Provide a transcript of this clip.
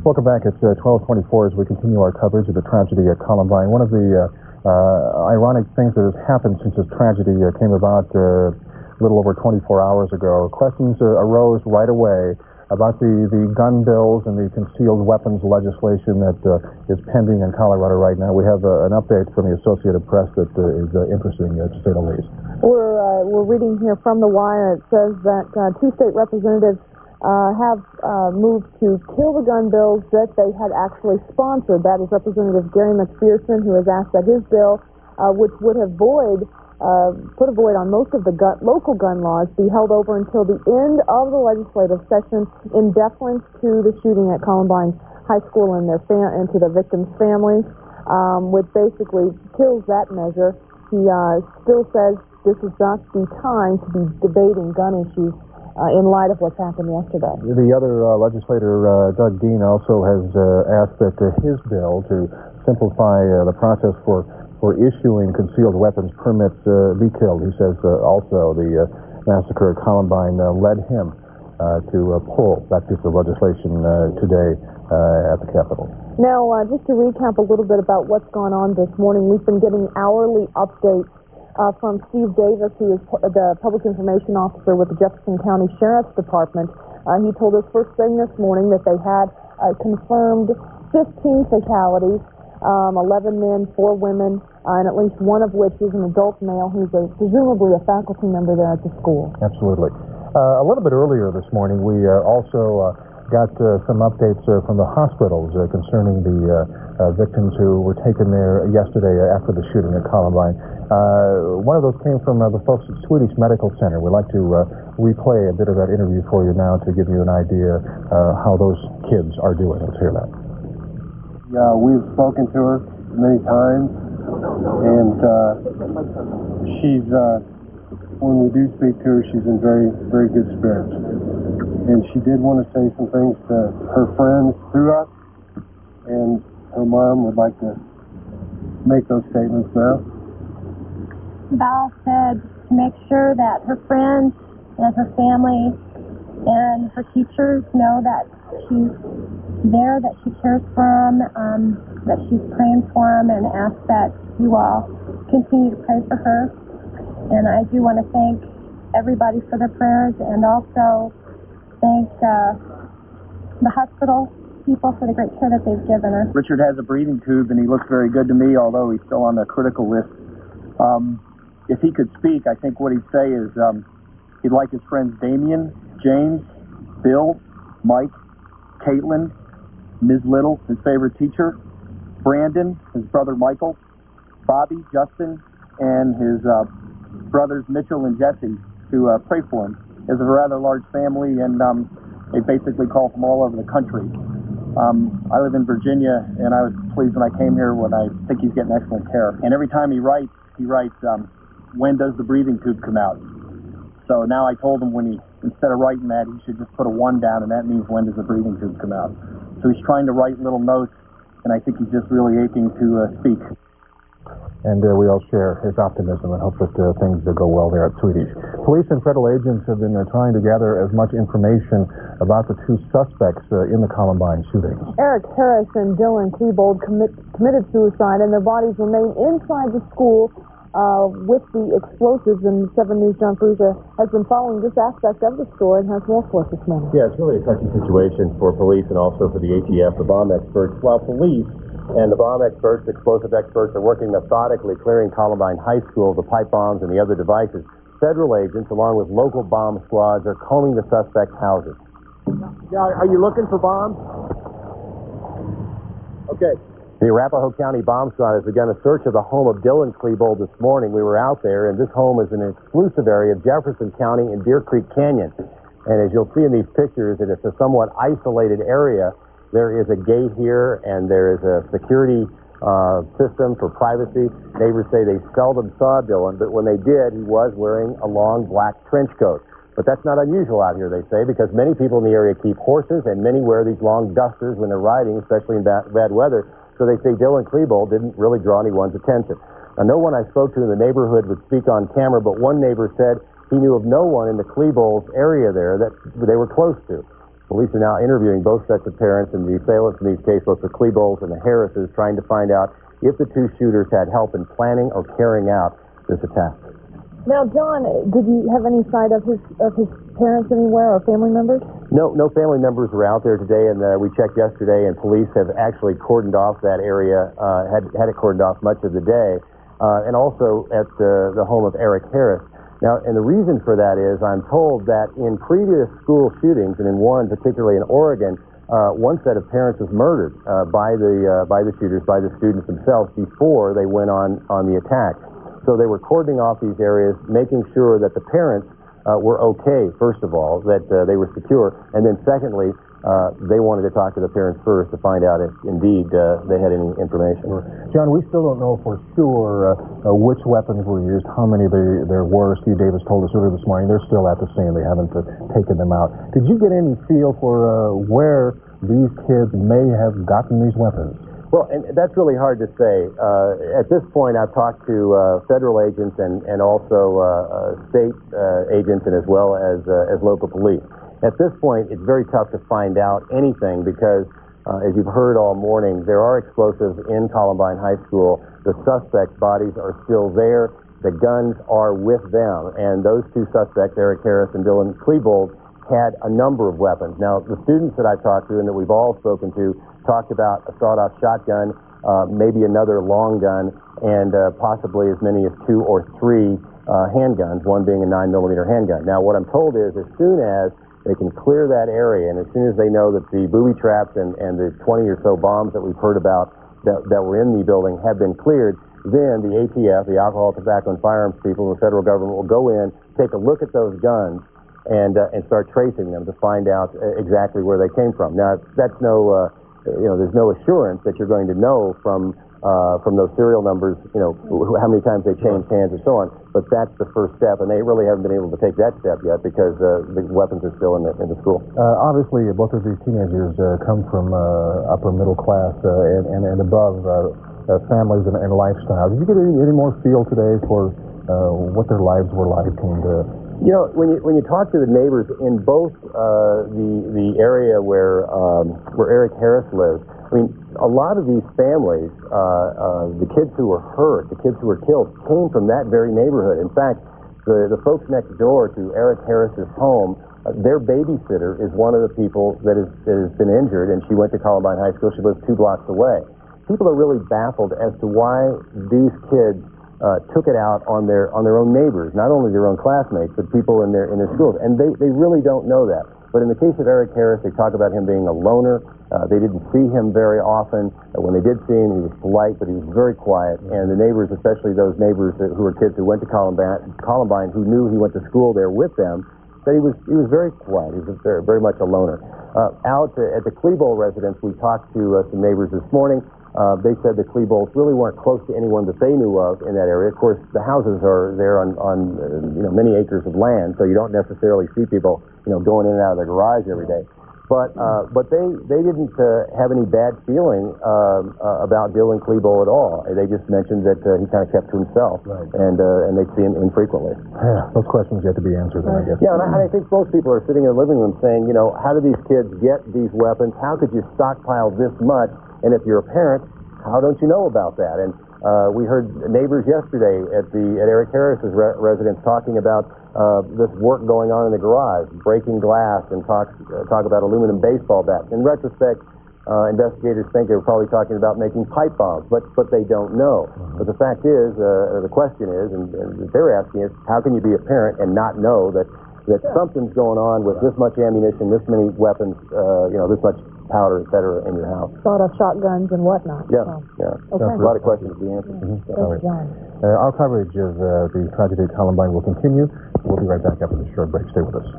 Welcome back. It's 12:24 as we continue our coverage of the tragedy at Columbine. One of the ironic things that has happened since this tragedy came about a little over 24 hours ago, questions arose right away about the gun bills and the concealed weapons legislation that is pending in Colorado right now. We have an update from the Associated Press that is interesting, to say the least. We're reading here from the wire. It says that two state representatives have moved to kill the gun bills that they had actually sponsored. That is Representative Gary McPherson, who has asked that his bill, which would have put a void on most of the local gun laws, be held over until the end of the legislative session in deference to the shooting at Columbine High School and and to the victims' families, which basically kills that measure. He still says this is not the time to be debating gun issues in light of what's happened yesterday. The other legislator, Doug Dean, also has asked that his bill to simplify the process for issuing concealed weapons permits be killed. He says also the massacre at Columbine led him to pull that piece of legislation today at the Capitol. Now, just to recap a little bit about what's gone on this morning, we've been getting hourly updates from Steve Davis, who is the Public Information Officer with the Jefferson County Sheriff's Department. He told us first thing this morning that they had confirmed 15 fatalities, 11 men, 4 women, and at least one of which is an adult male who's presumably a faculty member there at the school. Absolutely. A little bit earlier this morning, we also got some updates from the hospitals concerning the victims who were taken there yesterday after the shooting at Columbine. One of those came from the folks at Swedish Medical Centre. We'd like to replay a bit of that interview for you now to give you an idea how those kids are doing. Let's hear that. We've spoken to her many times, and she's, when we do speak to her, she's in very, very good spirits. And she did want to say some things to her friends through us, and her mom would like to make those statements now. Val said to make sure that her friends and her family and her teachers know that she's there, that she cares for them, that she's praying for them, and ask that you all continue to pray for her. And I do want to thank everybody for their prayers, and also thank the hospital people for the great care that they've given her. Richard has a breathing tube, and he looks very good to me, although he's still on the critical list. If he could speak, I think what he'd say is he'd like his friends Damien, James, Bill, Mike, Caitlin, Ms. Little, his favorite teacher, Brandon, his brother Michael, Bobby, Justin, and his brothers Mitchell and Jesse to pray for him. He has a rather large family, and they basically call from all over the country. I live in Virginia, and I was pleased when I came here when I think he's getting excellent care. And every time he writes, when does the breathing tube come out? So now I told him instead of writing that, he should just put a 1 down, and that means when does the breathing tube come out. So he's trying to write little notes, and I think he's just really aching to speak. And we all share his optimism and hope that things will go well there at Swedish. Police and federal agents have been trying to gather as much information about the 2 suspects in the Columbine shooting. Harris and Dylan Klebold committed suicide, and their bodies remain inside the school with the explosives. And 7 News' John Fruza has been following this aspect of the story and has more for us this morning. Yeah, it's really a touchy situation for police and also for the ATF, the bomb experts. While police and the bomb experts, explosive experts, are working methodically clearing Columbine High School of the pipe bombs and the other devices, federal agents, along with local bomb squads, are combing the suspects' houses. Yeah, are you looking for bombs? Okay. The Arapahoe County Bomb Squad has begun a search of the home of Dylan Klebold this morning. We were out there, and this home is an exclusive area of Jefferson County in Deer Creek Canyon. And as you'll see in these pictures, it's a somewhat isolated area. There is a gate here, and there is a security system for privacy. Neighbors say they seldom saw Dylan, but when they did, he was wearing a long black trench coat. But that's not unusual out here, they say, because many people in the area keep horses, and many wear these long dusters when they're riding, especially in bad weather. So they say Dylan Klebold didn't really draw anyone's attention. Now, no one I spoke to in the neighborhood would speak on camera, but one neighbor said he knew of no one in the Klebold's area there that they were close to. Police are now interviewing both sets of parents and the assailants in these cases, both the Klebolds and the Harrises, trying to find out if the two shooters had help in planning or carrying out this attack. Now, John, did you have any sight of his parents anywhere or family members? No family members were out there today, and we checked yesterday, and police have actually cordoned off that area, had it cordoned off much of the day, and also at the home of Eric Harris. Now, and the reason for that is I'm told that in previous school shootings, and in one particularly in Oregon, one set of parents was murdered by the shooters, by the students themselves, before they went on the attack. So they were cordoning off these areas, making sure that the parents were okay, first of all, that they were secure, and then secondly, they wanted to talk to the parents first to find out if indeed they had any information. John, we still don't know for sure which weapons were used, how many there were. Steve Davis told us earlier this morning they're still at the scene. They haven't taken them out. Did you get any feel for where these kids may have gotten these weapons? Well, and that's really hard to say. At this point, I've talked to federal agents and also state agents and as well as local police. At this point, it's very tough to find out anything because, as you've heard all morning, there are explosives in Columbine High School. The suspects' bodies are still there. The guns are with them. And those two suspects, Eric Harris and Dylan Klebold, had a number of weapons. Now, the students that I talked to and that we've all spoken to talked about a sawed-off shotgun, maybe another long gun, and possibly as many as 2 or 3 handguns, one being a 9mm handgun. Now, what I'm told is as soon as they can clear that area, and as soon as they know that the booby traps and the 20 or so bombs that we've heard about that were in the building have been cleared, then the ATF, the Alcohol, Tobacco, and Firearms people, the federal government will go in, take a look at those guns, and start tracing them to find out exactly where they came from. Now, that's no, there's no assurance that you're going to know from those serial numbers, how many times they changed hands and so on. But that's the first step, and they really haven't been able to take that step yet because the weapons are still in the school. Obviously, both of these teenagers come from upper middle class and above families and lifestyles. Did you get any more feel today for what their lives were like? And when you talk to the neighbors in both the area where Eric Harris lives, I mean, a lot of these families, the kids who were hurt, the kids who were killed, came from that very neighborhood. In fact, the folks next door to Eric Harris's home, their babysitter is one of the people that has been injured, and she went to Columbine High School. She lives 2 blocks away. People are really baffled as to why these kids took it out on their own neighbors, not only their own classmates, but people in their schools. And they really don't know that. But in the case of Eric Harris, they talk about him being a loner. They didn't see him very often. When they did see him, he was polite, but he was very quiet. And the neighbors, especially those neighbors who were kids who went to Columbine, who knew he went to school there with them, said he was very quiet. He was very much a loner. Out at the Klebold residence, we talked to some neighbors this morning. They said the Klebolds really weren't close to anyone that they knew of in that area. Of course, the houses are there on many acres of land, so you don't necessarily see people going in and out of their garage every day. But they didn't have any bad feeling about Dylan Klebold at all. They just mentioned that he kind of kept to himself, right. and they'd see him infrequently. Yeah, those questions yet to be answered, I guess. Yeah, and I think most people are sitting in the living room saying, how do these kids get these weapons? How could you stockpile this much? And if you're a parent, how don't you know about that? And we heard neighbors yesterday at Eric Harris's residence talking about this work going on in the garage, breaking glass, and talk about aluminum baseball bats. In retrospect, investigators think they were probably talking about making pipe bombs, but they don't know. But the fact is, the question is, and they're asking is, how can you be a parent and not know that something's going on with this much ammunition, this many weapons, this much powder, et cetera, in your house? Sawed-off shotguns and whatnot. Yeah. Okay. A lot of questions to be answered. Our coverage of the tragedy at Columbine will continue. We'll be right back after this short break. Stay with us.